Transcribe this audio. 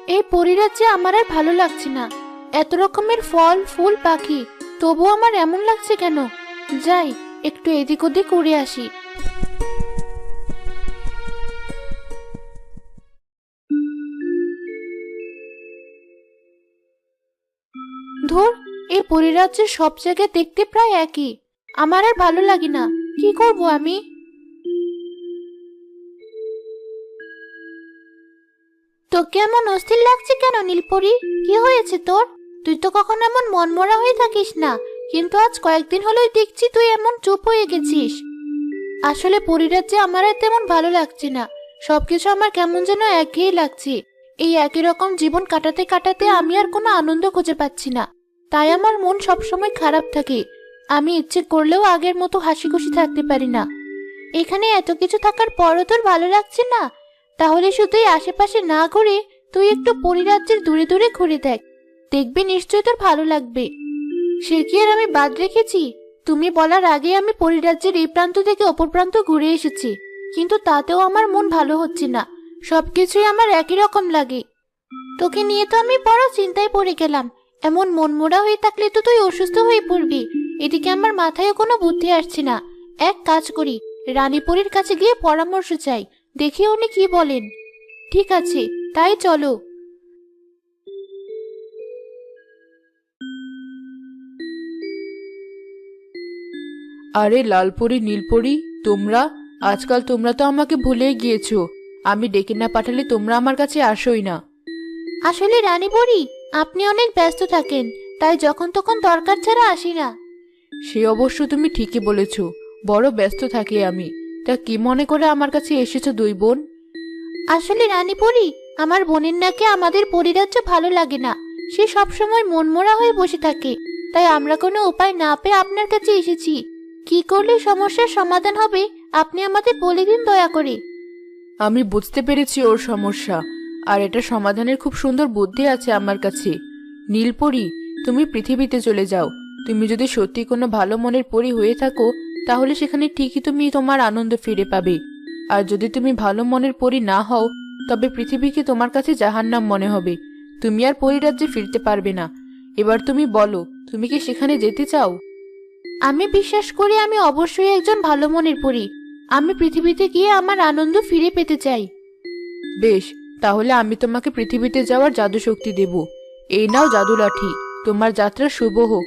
এই পরিরাজ্যে আমার আর ভালো লাগছে না। এত রকমের ফল ফুল পাখি, তবু আমার এমন লাগছে কেন? যাই, একটু এদিক ওদিক ঘুরে আসি। ধুর, এই পরিরাজ্যের সব জায়গায় দেখতে প্রায় একই। আমার আর ভালো লাগে না। কি করব আমি? তোকে এমন অস্থির লাগছে কেন নীলপরি? কি হয়েছে তোর? তুই তো কখনো এমন মনমরা হয়ে থাকিস না, কিন্তু আজ কয়েকদিন হলোই দেখছি তুই এমন চুপ হয়ে গেছিস। আসলে পরিরাজ্যে আমার আর তেমন ভালো লাগছে না। সবকিছু আমার কেমন যেন একঘেয়ে লাগছে। এই একই রকম জীবন কাটাতে কাটাতে আমি আর কোনো আনন্দ খুঁজে পাচ্ছি না। তাই আমার মন সবসময় খারাপ থাকে। আমি ইচ্ছে করলেও আগের মতো হাসি খুশি থাকতে পারি না। এখানে এত কিছু থাকার পরও তোর ভালো লাগছে না? তাহলে শুধুই আশেপাশে না ঘুরে তুই একটু পরিরাজ্যের দূরে দূরে ঘুরে দেখ। দেখবি নিশ্চয়ই তোর ভালো লাগবে। সে কি আর আমি বাদ রেখেছি? তুমি বলার আগে আমি পরিরাজ্যের এই প্রান্ত থেকে অপর প্রান্ত ঘুরে এসেছি, কিন্তু তাতেও আমার মন ভালো হচ্ছে না। সবকিছুই আমার একই রকম লাগে। তোকে নিয়ে তো আমি বড় চিন্তায় পড়ে গেলাম। এমন মনমরা হয়ে থাকলে তো তুই অসুস্থ হয়ে পড়বি। এদিকে আমার মাথায় কোনো বুদ্ধি আসছে না। এক কাজ করি, রানীপুরীর কাছে গিয়ে পরামর্শ চাই, দেখি উনি কি বলেন। ঠিক আছে, তাই চলো। আরে লালপরি নীলপরি, তোমরা আজকাল তোমরা তো আমাকে ভুলেই গিয়েছো। আমি ডেকে না পাঠালে তোমরা আমার কাছে আসোই না। আসলে রানীপুরী, আপনি অনেক ব্যস্ত থাকেন, তাই যখন তখন দরকার ছাড়া আসি না। সে অবশ্য তুমি ঠিকই বলেছো, বড় ব্যস্ত থাকি আমি। তা কি মনে করে আমার কাছে এসেছো দুই বোন? আসলে রানীপুরী, আমার বোনের নাকি আমাদের পরিরাজ্য ভালো লাগে না। সে সবসময় মনমরা হয়ে বসে থাকে। তাই আমরা কোনো উপায় না পেয়ে আপনার কাছে এসেছি। কি করলে সমস্যার সমাধান হবে, আপনি আমাদের বলে দিন দয়া করে। আমি বুঝতে পেরেছি ওর সমস্যা, আর এটা সমাধানের খুব সুন্দর বুদ্ধি আছে আমার কাছে। নীলপরি, তুমি পৃথিবীতে চলে যাও। তুমি যদি সত্যি কোনো ভালো মনের পরী হয়ে থাকো, তাহলে সেখানে ঠিকই তুমি তোমার আনন্দ ফিরে পাবে। আর যদি তুমি ভালো মনের পরী না হও, তবে পৃথিবীকে তোমার কাছে জাহান্নাম মনে হবে। তুমি আর পরিরাজ্যে ফিরতে পারবে না। এবার তুমি বলো, তুমি কি সেখানে যেতে চাও? আমি বিশ্বাস করি আমি অবশ্যই একজন ভালো মনের পরী। আমি পৃথিবীতে গিয়ে আমার আনন্দ ফিরে পেতে চাই। বেশ, তাহলে আমি তোমাকে পৃথিবীতে যাওয়ার জাদু শক্তি দেব। এই নাও জাদু লাঠি। তোমার যাত্রা শুভ হোক।